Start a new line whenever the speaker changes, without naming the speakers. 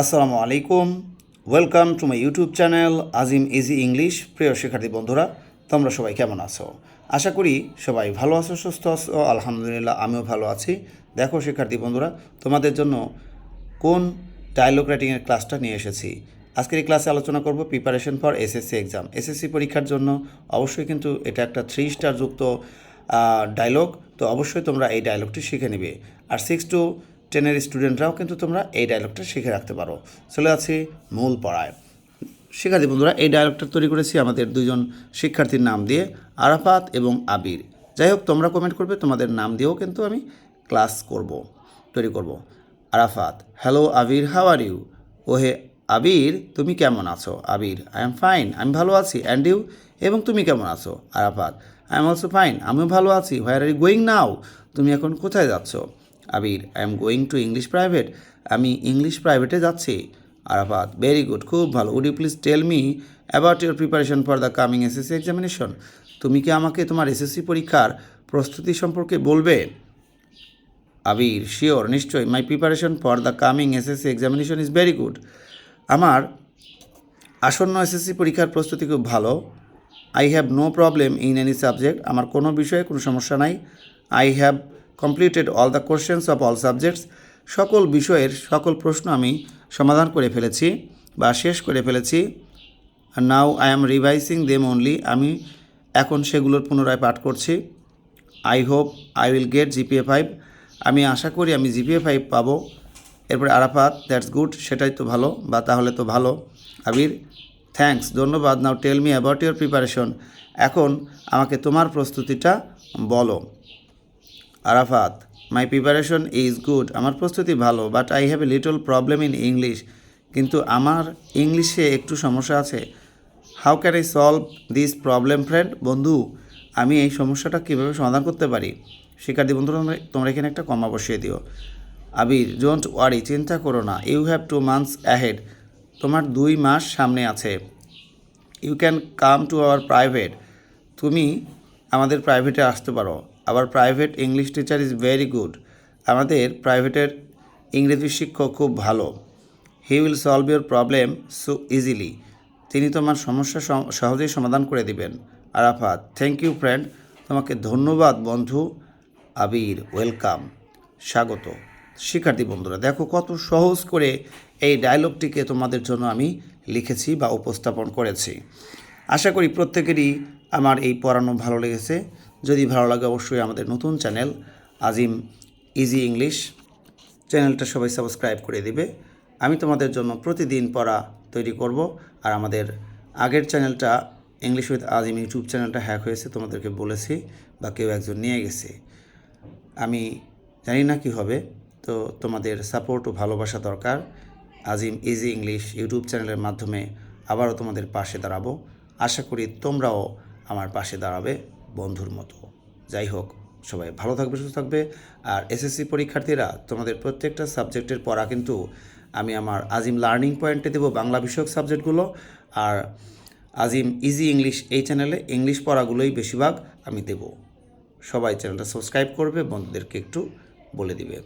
আসসালামু আলাইকুম। Welcome to my YouTube channel Azim easy English. প্রিয় শিক্ষার্থী বন্ধুরা, তোমরা সবাই কেমন আছো? আশা করি সবাই ভালো আছো, সুস্থ আছো। আলহামদুলিল্লাহ, আমিও ভালো আছি। দেখো শিক্ষার্থী বন্ধুরা, তোমাদের জন্য কোন ডায়লগ রাইটিংয়ের ক্লাসটা নিয়ে এসেছি। আজকের এই ক্লাসে আলোচনা করব preparation for SSC exam. SSC পরীক্ষার জন্য অবশ্যই কিন্তু এটা একটা 3 স্টার যুক্ত ডায়লগ, তো অবশ্যই তোমরা এই ডায়লগটি শিখে নেবে। আর 6 to 10 স্টুডেন্টরাও কিন্তু তোমরা এই ডায়লগটা শিখে রাখতে পারো। চলে আছি মূল পড়ায়। শিক্ষার্থী বন্ধুরা, এই ডায়লগটা তৈরি করেছি আমাদের দুজন শিক্ষার্থীর নাম দিয়ে, আরাফাত এবং আবির। যাই হোক, তোমরা কমেন্ট করবে, তোমাদের নাম দিয়েও কিন্তু আমি ক্লাস তৈরি করব। Arafat: hello Abir, how are you? ওহে আবির, তুমি কেমন আছো? আবির: আই এম ফাইন, আমি ভালো আছি। And you? এবং তুমি কেমন আছো? Arafat: I am also fine, আমিও ভালো আছি। Where are you going now? তুমি এখন কোথায় যাচ্ছ? Abir: I am going to English private, আমি ইংলিশ প্রাইভেটে যাচ্ছি। আরাফাত: ভেরি গুড, খুব ভালো। Would you please tell me about your preparation for the coming SSC examination? তুমি কি আমাকে তোমার এসএসসি পরীক্ষার প্রস্তুতি সম্পর্কে বলবে? আবির: শিওর, নিশ্চয়ই। My preparation for the coming SSC examination is very good, আমার আসন্ন এসএসসি পরীক্ষার প্রস্তুতি খুব ভালো। I have no problem in any subject, আমার কোনো বিষয়ে কোনো সমস্যা নাই। I have completed all the questions of all subjects, সকল বিষয়ের সকল প্রশ্ন আমি সমাধান করে ফেলেছি বা শেষ করে ফেলেছি। Now I am revising them only, আমি এখন সেগুলোর পুনরায় পাঠ করছি। I hope I will get GPA 5, আমি আশা করি আমি জিপিএ 5 পাবো। এরপরে আরাফাত: দ্যাটস গুড, সেটাই তো ভালো, বা তাহলে তো ভালো। আবির: থ্যাঙ্কস, ধন্যবাদ। Now tell me about your preparation, এখন আমাকে তোমার প্রস্তুতিটা বলো। Arafat: my preparation is good, আমার প্রস্তুতি ভালো। But I have a little problem in English, কিন্তু আমার ইংলিশে একটু সমস্যা আছে। How can I solve this problem friend? বন্ধু, আমি এই সমস্যাটা কীভাবে সমাধান করতে পারি? শিক্ষার্থী বন্ধুরা, তোমরা এখানে একটা কমা বসিয়ে দিও। আবির: ডোন্ট ওয়ারি, চিন্তা করো না। ইউ হ্যাভ 2 months অ্যাহেড, তোমার 2 মাস সামনে আছে। You can come to our private, তুমি আমাদের প্রাইভেটে আসতে পারো। Our private English teacher is very good, আমাদের প্রাইভেটের ইংরেজি শিক্ষক খুব ভালো। He will solve your problem so easily, তিনি তোমার সমস্যা সহজেই সমাধান করে দিবেন। আরাফাত: থ্যাংক ইউ ফ্রেন্ড, তোমাকে ধন্যবাদ বন্ধু। আবির: ওয়েলকাম, স্বাগত। শিক্ষার্থী বন্ধুরা, দেখো কত সহজ করে এই ডায়লগটিকে তোমাদের জন্য আমি লিখেছি বা উপস্থাপন করেছি। আশা করি প্রত্যেকেরই আমার এই পড়ানো ভালো লেগেছে। যদি ভালো লাগে অবশ্যই আমাদের নতুন চ্যানেল আজিম ইজি ইংলিশ চ্যানেলটা সবাই সাবস্ক্রাইব করে দিবে। আমি তোমাদের জন্য প্রতিদিন পড়া তৈরি করব। আর আমাদের আগের চ্যানেলটা ইংলিশ উইথ আজিম ইউটিউব চ্যানেলটা হ্যাক হয়েছে, তোমাদেরকে বলেছি, বা কেউ একজন নিয়ে গেছে। আমি জানি না কী হবে, তো তোমাদের সাপোর্ট ও ভালোবাসা দরকার। আজিম ইজি ইংলিশ ইউটিউব চ্যানেলের মাধ্যমে আবারও তোমাদের পাশে দাঁড়াবো। আশা করি তোমরাও আমার পাশে দাঁড়াবে বন্ধুর মতো। যাই হোক, সবাই ভালো থাকবে, সুস্থ থাকবে। আর এসএসসি পরীক্ষার্থীরা, তোমাদের প্রত্যেকটা সাবজেক্টের পড়া কিন্তু আমি আমার আজিম লার্নিং পয়েন্টে দেবো, বাংলা বিষয়ক সাবজেক্টগুলো। আর আজিম ইজি ইংলিশ এই চ্যানেলে ইংলিশ পড়াগুলোই বেশিরভাগ আমি দেব। সবাই চ্যানেলটা সাবস্ক্রাইব করবে, বন্ধুদেরকে একটু বলে দিবে।